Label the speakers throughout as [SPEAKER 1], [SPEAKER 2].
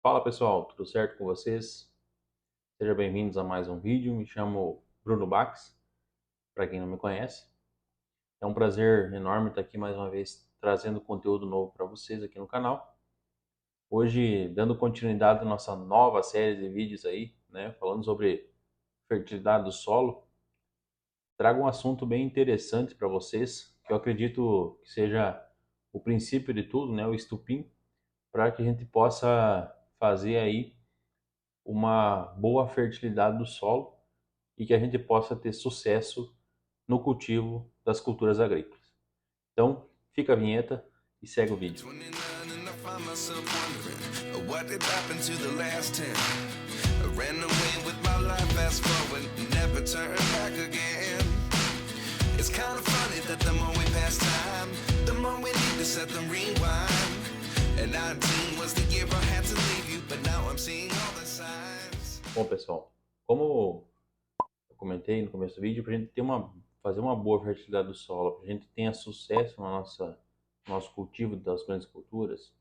[SPEAKER 1] Fala pessoal, tudo certo com vocês? Sejam bem-vindos a mais um vídeo. Me chamo Bruno Bax, para quem não me conhece. É um prazer enorme estar aqui mais uma vez trazendo conteúdo novo para vocês aqui no canal. Hoje, dando continuidade à nossa nova série de vídeos aí, né, falando sobre fertilidade do solo, trago um assunto bem interessante para vocês, que eu acredito que seja o princípio de tudo, né, o estupim, para que a gente possa fazer aí uma boa fertilidade do solo e que a gente possa ter sucesso no cultivo das culturas agrícolas. Então, fica a vinheta e segue o vídeo.
[SPEAKER 2] 29 and I find myself wondering what did happen to the last 10. I ran away with my life, fast forward, never turn back again. It's kind of funny that the more we pass time, the more we need to set them rewind. And 19 was the year I had to leave you, but now I'm seeing all the signs.
[SPEAKER 1] Bom, pessoal, como eu comentei no começo do vídeo, para a gente fazer uma boa fertilidade do solo, para a gente tenha sucesso no nosso cultivo das grandes culturas,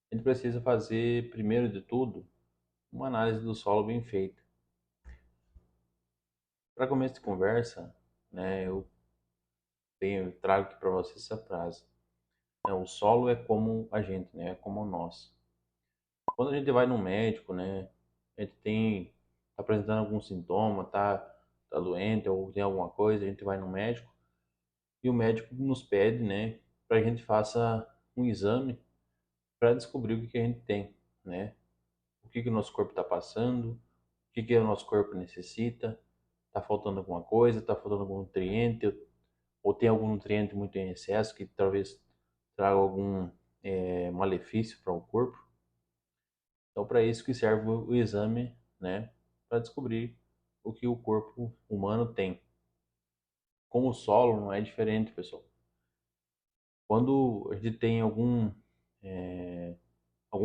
[SPEAKER 1] a gente precisa fazer, primeiro de tudo, uma análise do solo bem feita. Para começo de conversa, né, trago aqui para vocês essa frase, né, o solo é como a gente, né, é como nós. Quando a gente vai no médico, né, a gente tá apresentando algum sintoma, tá doente ou tem alguma coisa, a gente vai no médico e o médico nos pede, né, para a gente faça um exame para descobrir o que que a gente tem, né, o que que o nosso corpo está passando, o que que o nosso corpo necessita, tá faltando alguma coisa, tá faltando algum nutriente ou tem algum nutriente muito em excesso que talvez traga algum malefício para o corpo. Então, para isso que serve o exame, né, para descobrir o que o corpo humano tem. Com o solo não é diferente, pessoal. Quando a gente tem algum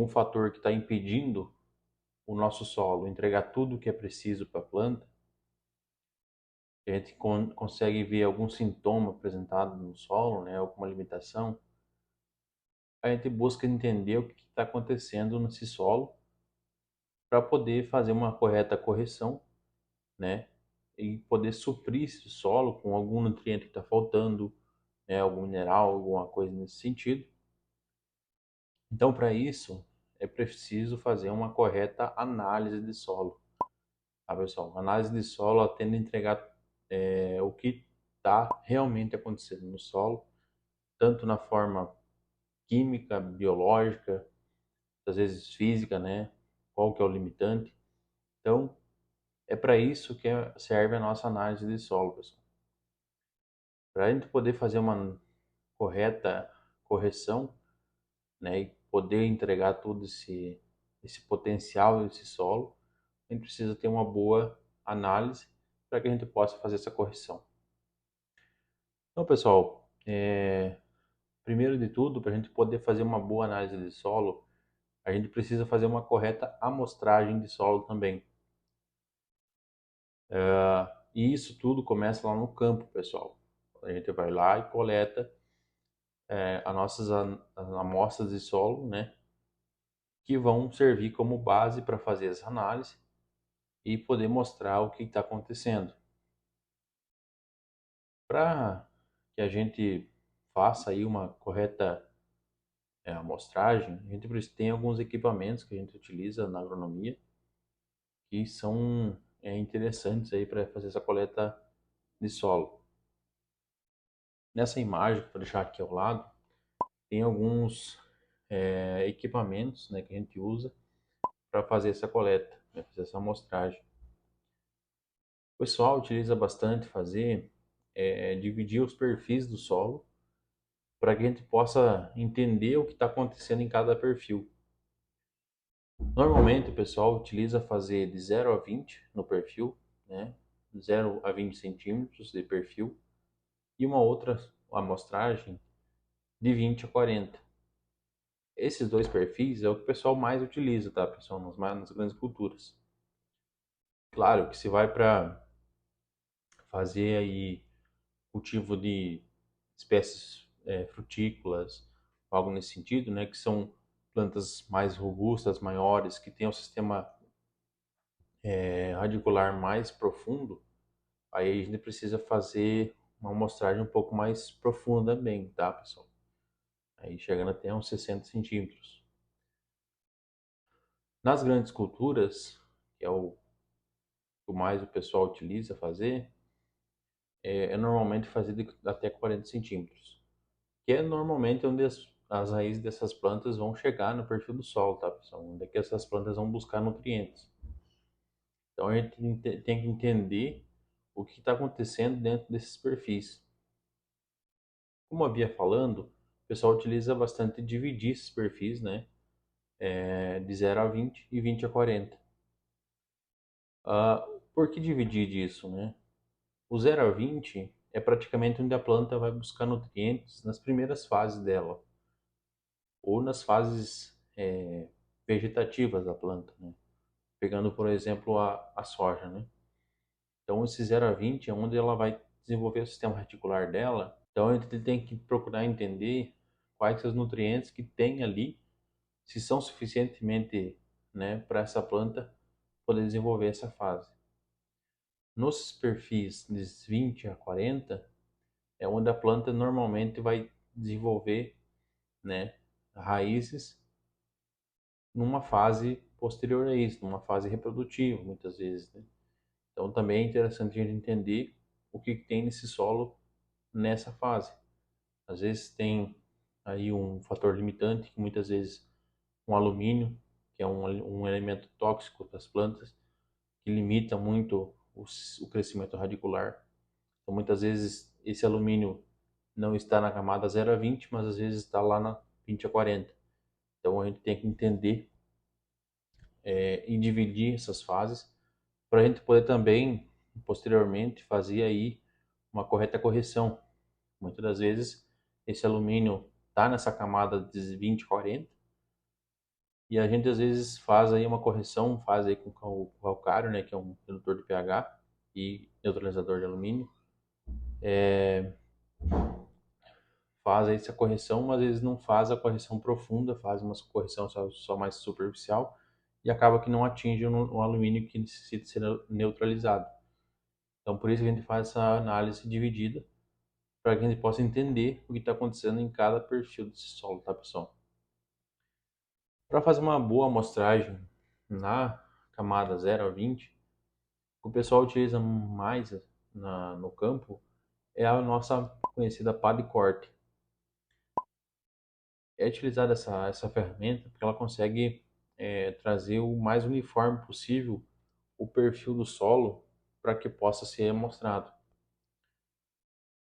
[SPEAKER 1] fator que está impedindo o nosso solo entregar tudo o que é preciso para a planta, a gente consegue ver algum sintoma apresentado no solo, né, alguma limitação, a gente busca entender o que está acontecendo nesse solo para poder fazer uma correta correção, né? E poder suprir esse solo com algum nutriente que está faltando, né? Algum mineral, alguma coisa nesse sentido. Então, para isso, é preciso fazer uma correta análise de solo. Tá, pessoal? A análise de solo ela tende a entregar o que está realmente acontecendo no solo, tanto na forma química, biológica, às vezes física, né? Qual que é o limitante. Então, é para isso que serve a nossa análise de solo, pessoal. Para a gente poder fazer uma correta correção, né, e poder entregar todo esse potencial desse solo, a gente precisa ter uma boa análise para que a gente possa fazer essa correção. Então, pessoal, primeiro de tudo, para a gente poder fazer uma boa análise de solo, a gente precisa fazer uma correta amostragem de solo também. E isso tudo começa lá no campo, pessoal. A gente vai lá e coleta as amostras de solo, né, que vão servir como base para fazer essa análise e poder mostrar o que está acontecendo. Para que a gente faça aí uma correta amostragem, a gente tem alguns equipamentos que a gente utiliza na agronomia que são interessantes aí para fazer essa coleta de solo. Nessa imagem que eu vou deixar aqui ao lado, tem alguns equipamentos, né, que a gente usa para fazer essa coleta, né, fazer essa amostragem. O pessoal utiliza bastante fazer dividir os perfis do solo para que a gente possa entender o que está acontecendo em cada perfil. Normalmente o pessoal utiliza fazer de 0 a 20 no perfil, né? 0 a 20 centímetros de perfil e uma outra amostragem de 20 a 40. Esses dois perfis é o que o pessoal mais utiliza, tá, pessoal, nas grandes culturas. Claro que se vai para fazer aí cultivo de espécies frutícolas, algo nesse sentido, né, que são plantas mais robustas, maiores, que têm um sistema radicular mais profundo, aí a gente precisa fazer uma amostragem um pouco mais profunda também, tá, pessoal? Aí chegando até uns 60 centímetros. Nas grandes culturas, que é o que mais o pessoal utiliza fazer, é normalmente fazer até 40 centímetros, que é normalmente onde as raízes dessas plantas vão chegar no perfil do solo, tá, pessoal? Onde é que essas plantas vão buscar nutrientes. Então a gente tem que entender o que está acontecendo dentro desses perfis. Como eu havia falando, o pessoal utiliza bastante dividir esses perfis, né? De 0 a 20 e 20 a 40. Por que dividir disso, né? O 0 a 20 é praticamente onde a planta vai buscar nutrientes nas primeiras fases dela, ou nas fases vegetativas da planta, né? Pegando, por exemplo, a soja, né? Então, esse 0 a 20 é onde ela vai desenvolver o sistema reticular dela. Então, a gente tem que procurar entender quais são os nutrientes que tem ali, se são suficientemente, né, para essa planta poder desenvolver essa fase. Nos perfis de 20 a 40, é onde a planta normalmente vai desenvolver, né, raízes numa fase posterior a isso, numa fase reprodutiva, muitas vezes, né? Então também é interessante a gente entender o que tem nesse solo nessa fase. Às vezes tem aí um fator limitante, que muitas vezes um alumínio, que é um elemento tóxico para as plantas, que limita muito o crescimento radicular. Então muitas vezes esse alumínio não está na camada 0 a 20, mas às vezes está lá na 20 a 40. Então a gente tem que entender e dividir essas fases para a gente poder também, posteriormente, fazer aí uma correta correção. Muitas das vezes esse alumínio está nessa camada de 20, 40 e a gente às vezes faz aí uma correção, faz aí com o calcário, né, que é um redutor de pH e neutralizador de alumínio, faz aí essa correção, mas às vezes não faz a correção profunda, faz uma correção só mais superficial e acaba que não atinge o alumínio que necessita ser neutralizado. Então, por isso que a gente faz essa análise dividida, para que a gente possa entender o que está acontecendo em cada perfil desse solo, tá, pessoal? Para fazer uma boa amostragem na camada 0 a 20, o que o pessoal utiliza mais no campo é a nossa conhecida pá de corte. É utilizada essa ferramenta porque ela consegue trazer o mais uniforme possível o perfil do solo para que possa ser amostrado.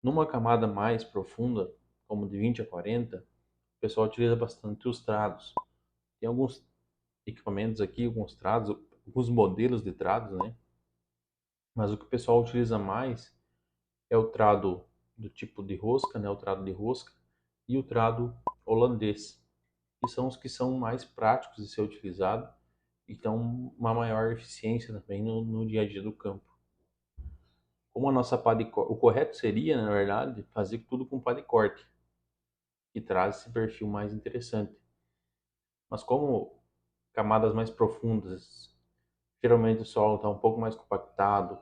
[SPEAKER 1] Numa camada mais profunda, como de 20 a 40, o pessoal utiliza bastante os trados. Tem alguns equipamentos aqui, alguns trados, alguns modelos de trados, né? Mas o que o pessoal utiliza mais é o trado do tipo de rosca, né? O trado de rosca e o trado holandês, que são os que são mais práticos de ser utilizado e dão uma maior eficiência também no dia a dia do campo. Como a nossa pá de corte, o correto seria, na verdade, fazer tudo com pá de corte, que traz esse perfil mais interessante. Mas como camadas mais profundas, geralmente o solo está um pouco mais compactado,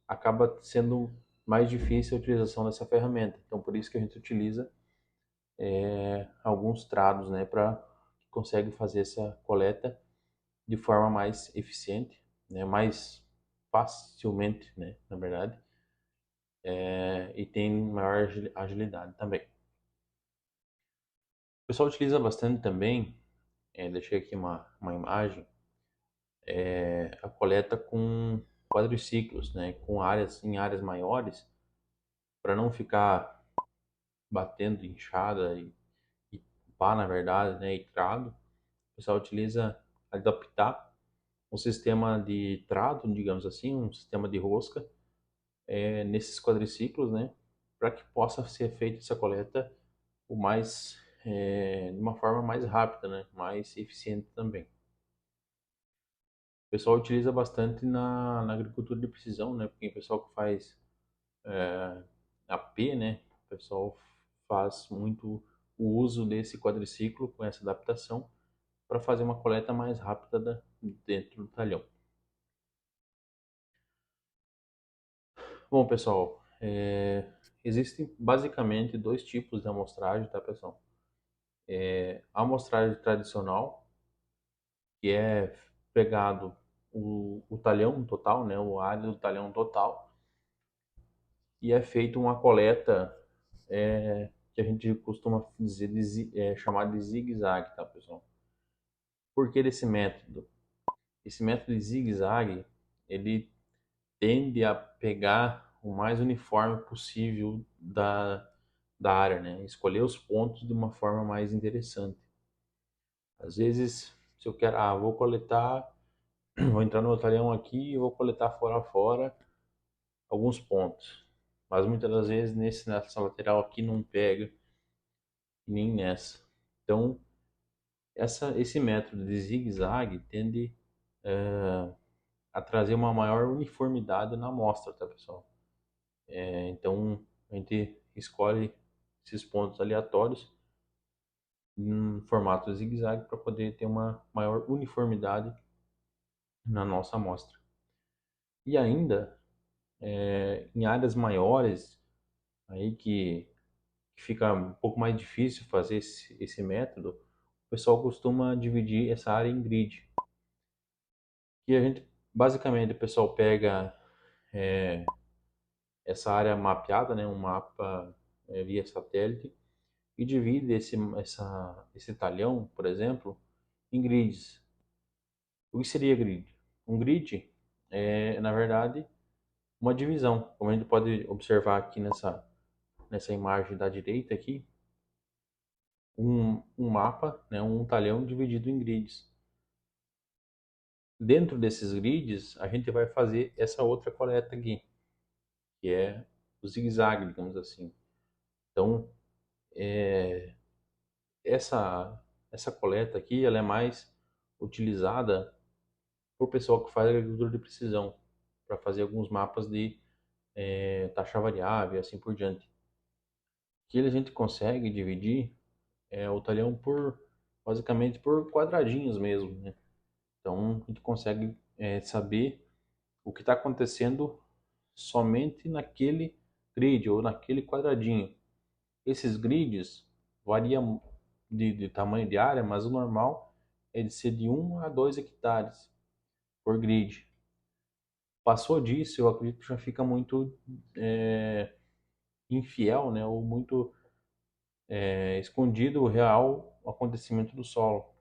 [SPEAKER 1] acaba sendo mais difícil a utilização dessa ferramenta. Então, por isso que a gente utiliza alguns trados, né, para que consegue fazer essa coleta de forma mais eficiente, né, mais facilmente, né, na verdade, e tem maior agilidade também. O pessoal utiliza bastante também, deixei aqui uma imagem, a coleta com quadriciclos, né, com áreas em áreas maiores, para não ficar batendo inchada e pá, na verdade, né, e trado. O pessoal utiliza adaptar um sistema de trado, digamos assim, um sistema de rosca nesses quadriciclos, né, para que possa ser feita essa coleta de uma forma mais rápida, né, mais eficiente também. O pessoal utiliza bastante na agricultura de precisão, né, porque o pessoal que faz AP, né, o pessoal faz muito o uso desse quadriciclo com essa adaptação para fazer uma coleta mais rápida dentro do talhão. Bom, pessoal, existem basicamente dois tipos de amostragem, tá, pessoal? A amostragem tradicional, que é pegado o talhão total, né, o área do talhão total, e é feita uma coleta que a gente costuma dizer, chamar de zigue-zague, tá, pessoal? Por que desse método? Esse método de zigue-zague, ele tende a pegar o mais uniforme possível da área, né? Escolher os pontos de uma forma mais interessante. Às vezes, se eu quero, vou coletar, vou entrar no meu talhão aqui e vou coletar fora a fora alguns pontos. Mas muitas das vezes nessa lateral aqui não pega, nem nessa. Então, esse método de zigue-zague tende a trazer uma maior uniformidade na amostra, tá, pessoal? Então, a gente escolhe esses pontos aleatórios em formato zigue-zague para poder ter uma maior uniformidade na nossa amostra. E ainda, em áreas maiores, aí que fica um pouco mais difícil fazer esse método, o pessoal costuma dividir essa área em grid. E a gente, basicamente, o pessoal pega essa área mapeada, né, um mapa via satélite, e divide esse talhão, por exemplo, em grids. O que seria grid? Um grid é, na verdade, uma divisão. Como a gente pode observar aqui nessa imagem da direita aqui, um mapa, né, um talhão dividido em grids. Dentro desses grids, a gente vai fazer essa outra coleta aqui, que é o zigue-zague, digamos assim. Então, essa coleta aqui, ela é mais utilizada por pessoal que faz agricultura de precisão, para fazer alguns mapas de taxa variável e assim por diante. Que a gente consegue dividir o talhão basicamente por quadradinhos mesmo, né? Então, a gente consegue saber o que está acontecendo somente naquele grid ou naquele quadradinho. Esses grids variam de tamanho de área, mas o normal é de ser de 1 a 2 hectares por grid. Passou disso, eu acredito que já fica muito infiel, né, ou muito escondido o real acontecimento do solo.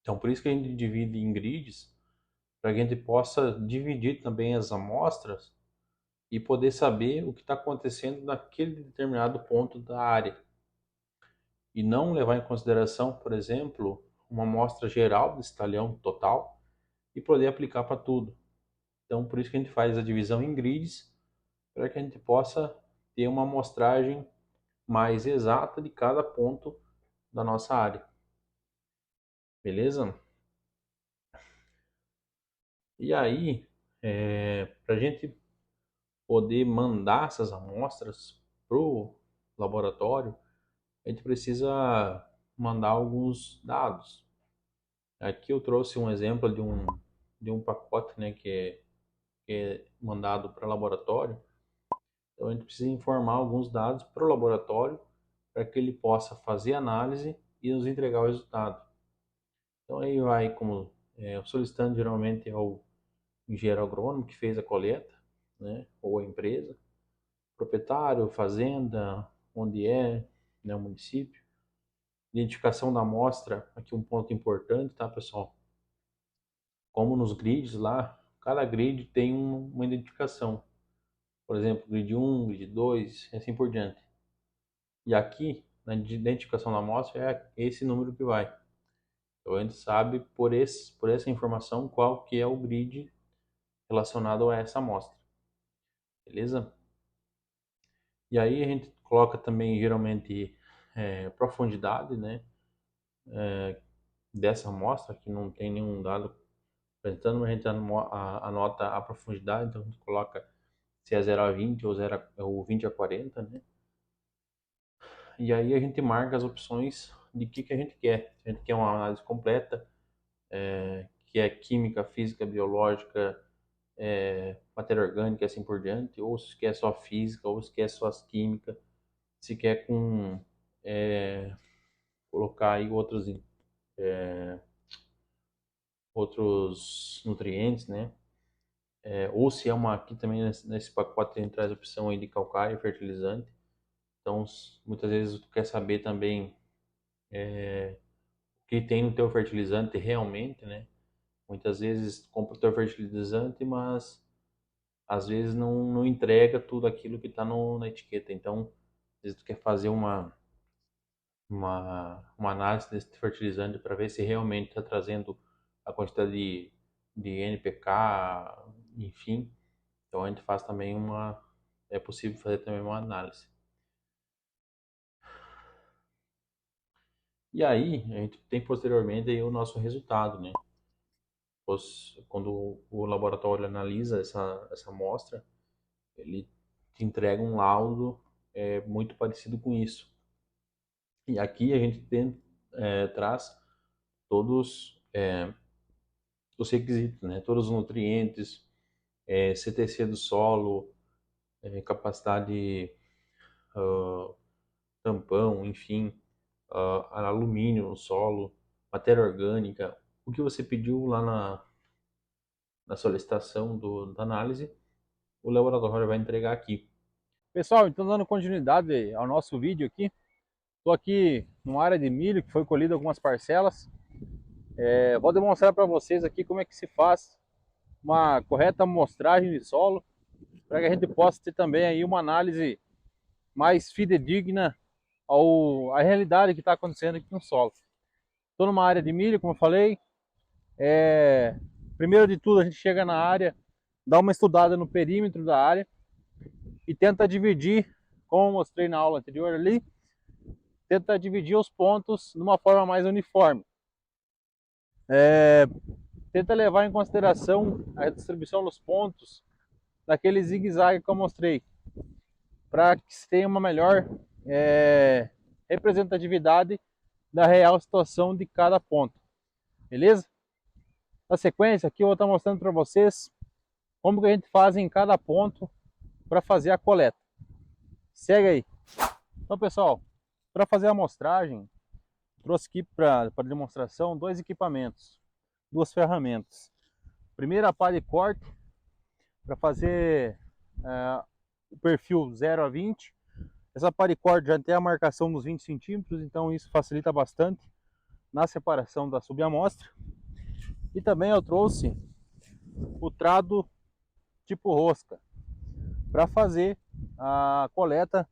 [SPEAKER 1] Então, por isso que a gente divide em grids, para que a gente possa dividir também as amostras e poder saber o que está acontecendo naquele determinado ponto da área. E não levar em consideração, por exemplo, uma amostra geral desse talhão total e poder aplicar para tudo. Então, por isso que a gente faz a divisão em grids, para que a gente possa ter uma amostragem mais exata de cada ponto da nossa área. Beleza? E aí, para a gente poder mandar essas amostras para o laboratório, a gente precisa mandar alguns dados. Aqui eu trouxe um exemplo de um pacote, né, que é mandado para o laboratório. Então a gente precisa informar alguns dados para o laboratório para que ele possa fazer análise e nos entregar o resultado. Então aí vai como o solicitante geralmente é o engenheiro agrônomo que fez a coleta, né, ou a empresa, proprietário, fazenda, onde é, né, o município. Identificação da amostra, aqui um ponto importante, tá, pessoal? Como nos grids lá, cada grid tem uma identificação. Por exemplo, grid 1, grid 2, e assim por diante. E aqui, na identificação da amostra, é esse número que vai. Então a gente sabe por essa informação qual que é o grid relacionado a essa amostra. Beleza? E aí a gente coloca também geralmente profundidade, né, dessa amostra, que não tem nenhum dado apresentando, mas a gente anota a profundidade, então a gente coloca se é 0 a 20 ou 20 a 40, né? E aí a gente marca as opções de que a gente quer. Se a gente quer uma análise completa, que é química, física, biológica, matéria orgânica e assim por diante, ou se quer só física, ou se quer só as química, se quer com colocar aí outros nutrientes, né? Ou se é uma, aqui também nesse pacote a gente traz a opção aí de calcário e fertilizante. Então, muitas vezes tu quer saber também o que tem no teu fertilizante realmente, né? Muitas vezes tu compra o teu fertilizante, mas às vezes não entrega tudo aquilo que está na etiqueta. Então, às vezes tu quer fazer uma análise desse fertilizante para ver se realmente está trazendo a quantidade de NPK, enfim. Então a gente faz também é possível fazer também uma análise. E aí a gente tem posteriormente aí o nosso resultado, né? Quando o laboratório analisa essa amostra, ele te entrega um laudo muito parecido com isso. E aqui a gente traz todos os requisitos, né? Todos os nutrientes, CTC do solo, capacidade tampão, enfim, alumínio no solo, matéria orgânica, o que você pediu lá na solicitação da análise, o laboratório vai entregar aqui.
[SPEAKER 3] Pessoal, então dando continuidade ao nosso vídeo aqui, estou aqui numa área de milho que foi colhido algumas parcelas. Vou demonstrar para vocês aqui como é que se faz uma correta amostragem de solo, para que a gente possa ter também aí uma análise mais fidedigna à realidade que está acontecendo aqui no solo. Estou numa área de milho, como eu falei. Primeiro de tudo, a gente chega na área, dá uma estudada no perímetro da área e tenta dividir, como eu mostrei na aula anterior ali, tenta dividir os pontos de uma forma mais uniforme. Tenta levar em consideração a distribuição dos pontos daquele zigue-zague que eu mostrei, para que se tenha uma melhor representatividade da real situação de cada ponto. Beleza? Na sequência, aqui eu vou estar mostrando para vocês como que a gente faz em cada ponto para fazer a coleta. Segue aí. Então, pessoal, para fazer a amostragem, trouxe aqui para demonstração dois equipamentos, duas ferramentas. Primeiro, a pá de corte para fazer o perfil 0 a 20. Essa pá de corte já tem a marcação dos 20 centímetros, então isso facilita bastante na separação da subamostra. E também eu trouxe o trado tipo rosca para fazer a coleta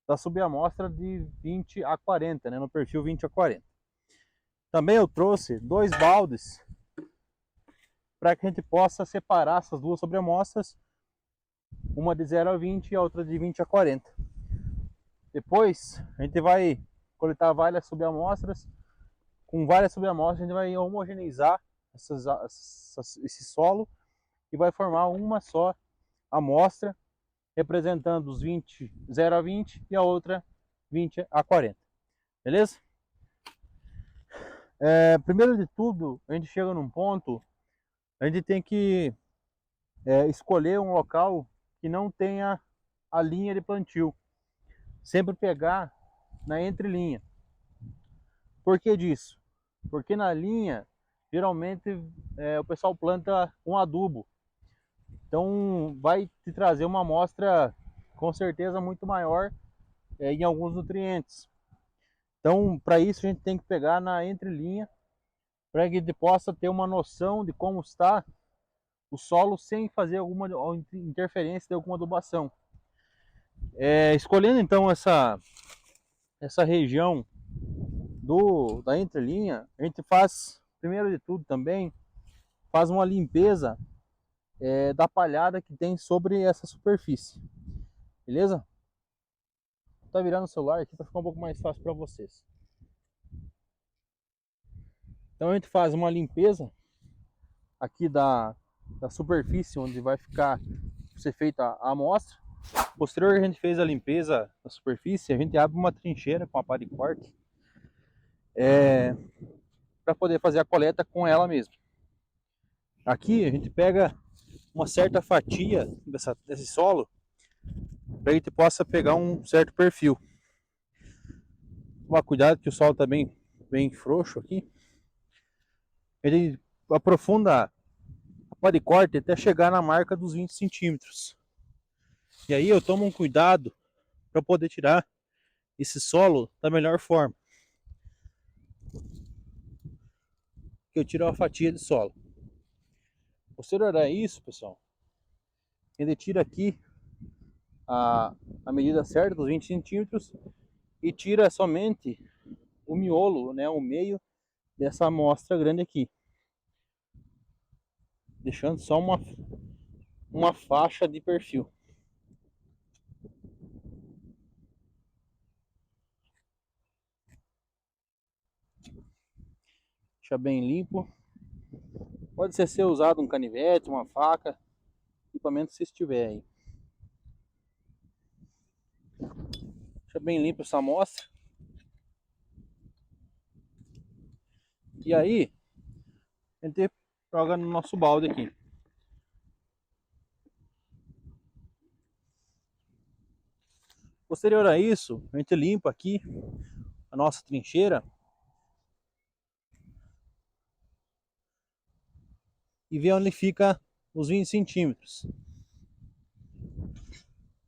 [SPEAKER 3] da subamostra de 20 a 40, né, no perfil 20 a 40. Também eu trouxe dois baldes para que a gente possa separar essas duas sobreamostras, uma de 0 a 20 e a outra de 20 a 40. Depois a gente vai coletar várias subamostras. Com várias subamostras a gente vai homogeneizar esse solo e vai formar uma só amostra, representando os 0 a 20 e a outra 20 a 40. Beleza? Primeiro de tudo, a gente chega num ponto, a gente tem que escolher um local que não tenha a linha de plantio. Sempre pegar na entrelinha. Por que disso? Porque na linha, geralmente, o pessoal planta um adubo. Então vai te trazer uma amostra com certeza muito maior em alguns nutrientes. Então, para isso a gente tem que pegar na entrelinha, para que a gente possa ter uma noção de como está o solo sem fazer alguma interferência de alguma adubação. Escolhendo então essa região da entrelinha, a gente faz, primeiro de tudo também, faz uma limpeza da palhada que tem sobre essa superfície. Beleza? Tá virando o celular aqui para ficar um pouco mais fácil para vocês. Então a gente faz uma limpeza aqui da superfície onde vai ser feita a amostra. Posterior a gente fez a limpeza da superfície, a gente abre uma trincheira com a pá de corte para poder fazer a coleta com ela mesmo. Aqui a gente pega uma certa fatia desse solo para a gente possa pegar um certo perfil. Tomar cuidado que o solo está bem frouxo aqui. Ele aprofunda a pá de corte até chegar na marca dos 20 centímetros. E aí eu tomo um cuidado para poder tirar esse solo da melhor forma. Eu tiro a fatia de solo. Posterior a isso, pessoal, a gente tira aqui a medida certa dos 20 centímetros e tira somente o miolo, né, o meio dessa amostra grande aqui, deixando só uma faixa de perfil. Deixa bem limpo. Pode ser usado um canivete, uma faca, equipamento se estiver aí. Deixa bem limpo essa amostra. E aí, a gente joga no nosso balde aqui. Posterior a isso, a gente limpa aqui a nossa trincheira e vê onde fica os 20 centímetros.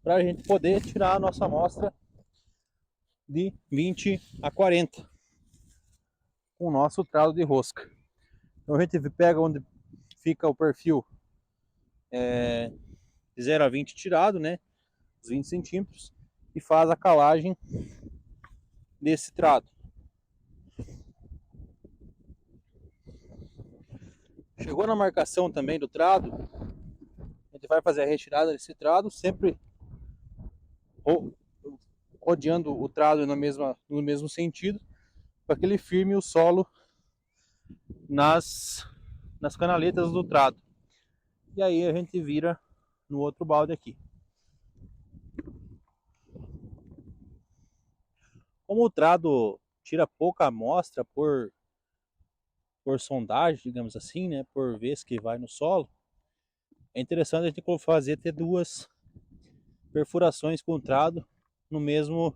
[SPEAKER 3] Para a gente poder tirar a nossa amostra de 20 a 40 com o nosso trado de rosca. Então a gente pega onde fica o perfil de 0 a 20 tirado, né, os 20 centímetros, e faz a calagem desse trado. Chegou na marcação também do trado, a gente vai fazer a retirada desse trado, sempre rodeando o trado no mesmo sentido, para que ele firme o solo nas canaletas do trado. E aí a gente vira no outro balde aqui. Como o trado tira pouca amostra por sondagem, digamos assim, né, por vez que vai no solo, é interessante a gente ter duas perfurações com o trado no mesmo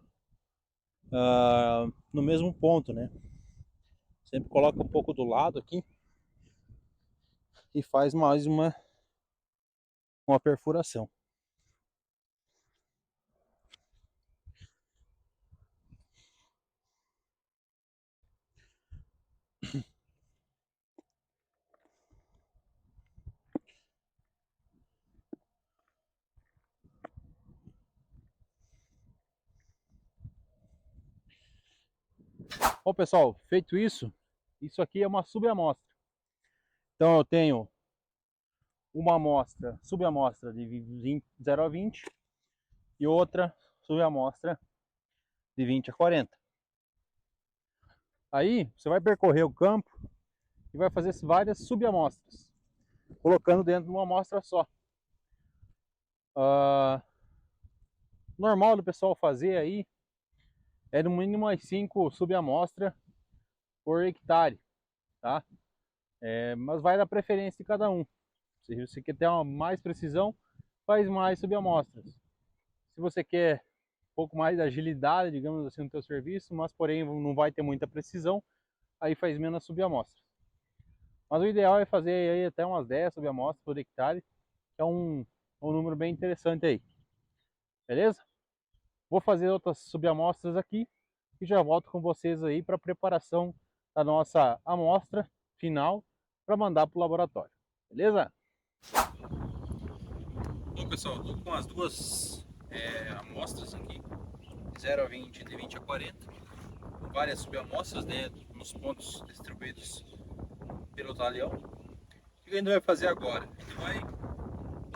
[SPEAKER 3] ponto, né? Sempre coloca um pouco do lado aqui e faz mais uma perfuração. Bom, pessoal, feito isso, isso aqui é uma subamostra. Então eu tenho uma amostra, subamostra de 0 a 20 e outra subamostra de 20 a 40. Aí você vai percorrer o campo e vai fazer várias subamostras, colocando dentro de uma amostra só. Normal do pessoal fazer aí é no mínimo umas 5 subamostras por hectare, tá? Mas vai da preferência de cada um. Se você quer ter uma mais precisão, faz mais subamostras. Se você quer um pouco mais de agilidade, digamos assim, no teu serviço, mas porém não vai ter muita precisão, aí faz menos subamostras. Mas o ideal é fazer aí até umas 10 subamostras por hectare, que é um número bem interessante aí. Beleza? Vou fazer outras subamostras aqui e já volto com vocês aí para a preparação da nossa amostra final para mandar para o laboratório. Beleza? Bom, pessoal, estou com as duas amostras aqui, de 0 a 20 e de 20 a 40, com várias subamostras, né, nos pontos distribuídos pelo talhão. O que a gente vai fazer agora? A gente vai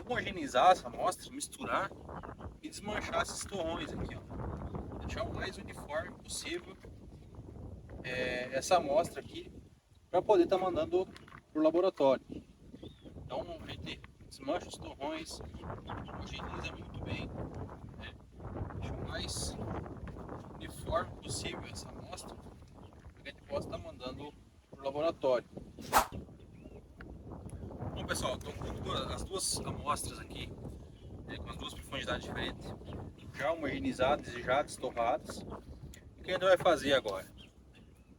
[SPEAKER 3] homogeneizar essa amostra, misturar e desmanchar esses torrões aqui, ó. Deixar o mais uniforme possível essa amostra aqui para poder estar mandando para o laboratório. Então a gente desmancha os torrões, homogeneiza muito bem, né? Deixa o mais uniforme possível essa amostra, para que a gente possa estar mandando para o laboratório. Bom pessoal, estou com as duas amostras aqui, com as duas profundidades diferentes, já homogenizadas e já destorradas. O que a gente vai fazer agora?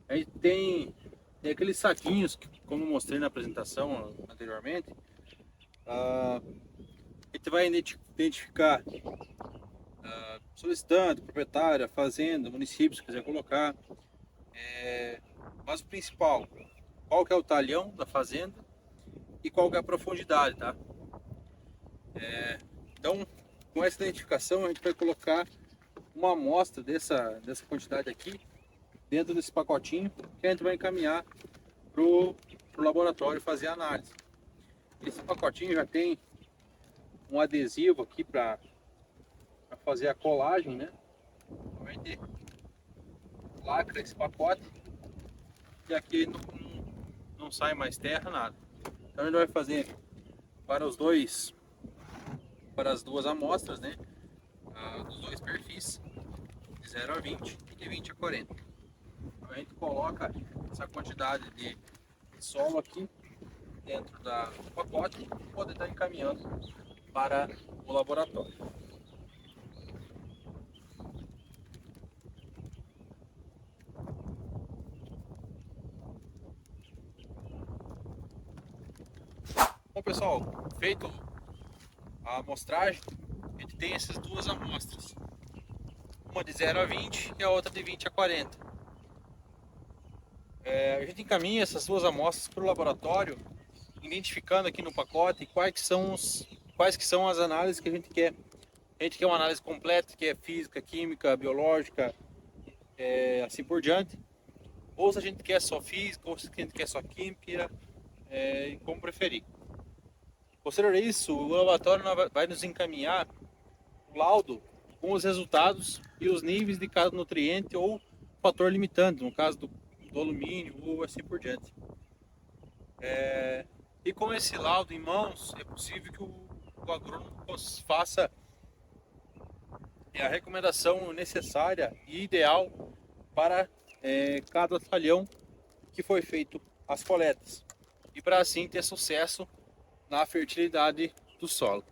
[SPEAKER 3] A gente tem aqueles saquinhos, que, como eu mostrei na apresentação anteriormente, a gente vai identificar solicitante, proprietário, fazenda, município, se quiser colocar. Mas o principal, qual que é o talhão da fazenda e qual que é a profundidade, tá? Então, com essa identificação, a gente vai colocar uma amostra dessa quantidade aqui dentro desse pacotinho que a gente vai encaminhar pro laboratório fazer a análise. Esse pacotinho já tem um adesivo aqui para fazer a colagem, né? A gente lacra esse pacote e aqui não sai mais terra, nada. Então a gente vai fazer para as duas amostras, né? Dos dois perfis, de 0 a 20 e de 20 a 40. Então a gente coloca essa quantidade de solo aqui dentro do pacote para poder estar encaminhando para o laboratório. Bom pessoal, feito a amostragem, a gente tem essas duas amostras, uma de 0 a 20 e a outra de 20 a 40. A gente encaminha essas duas amostras para o laboratório, identificando aqui no pacote quais que são as análises que a gente quer. A gente quer uma análise completa, que é física, química, biológica, assim por diante. Ou se a gente quer só física, ou se a gente quer só química, como preferir. Posterior a isso, o laboratório vai nos encaminhar o laudo com os resultados e os níveis de cada nutriente ou fator limitante, no caso do alumínio ou assim por diante. E com esse laudo em mãos, é possível que o agrônomo faça a recomendação necessária e ideal para cada talhão que foi feito as coletas, e para assim ter sucesso na fertilidade do solo.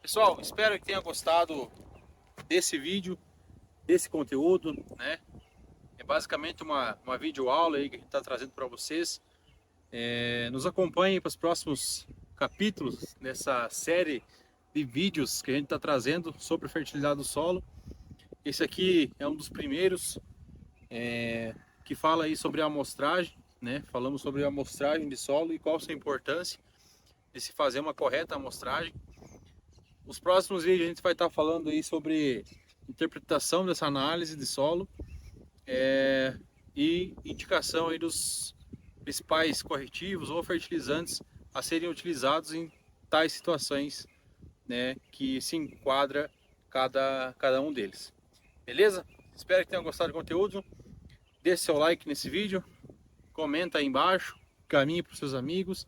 [SPEAKER 3] Pessoal, espero que tenha gostado desse vídeo, desse conteúdo, né? É basicamente uma videoaula aí que a gente está trazendo para vocês. Nos acompanhem para os próximos capítulos dessa série de vídeos que a gente está trazendo sobre fertilidade do solo. Esse aqui é um dos primeiros que fala aí sobre a amostragem, né? Falamos sobre a amostragem de solo e qual a sua importância de se fazer uma correta amostragem. Os próximos vídeos a gente vai estar falando aí sobre interpretação dessa análise de solo e indicação aí dos principais corretivos ou fertilizantes a serem utilizados em tais situações, né, que se enquadra cada um deles. Beleza? Espero que tenham gostado do conteúdo. Deixe seu like nesse vídeo, comenta aí embaixo, caminhe para os seus amigos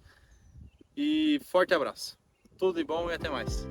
[SPEAKER 3] e forte abraço. Tudo de bom e até mais.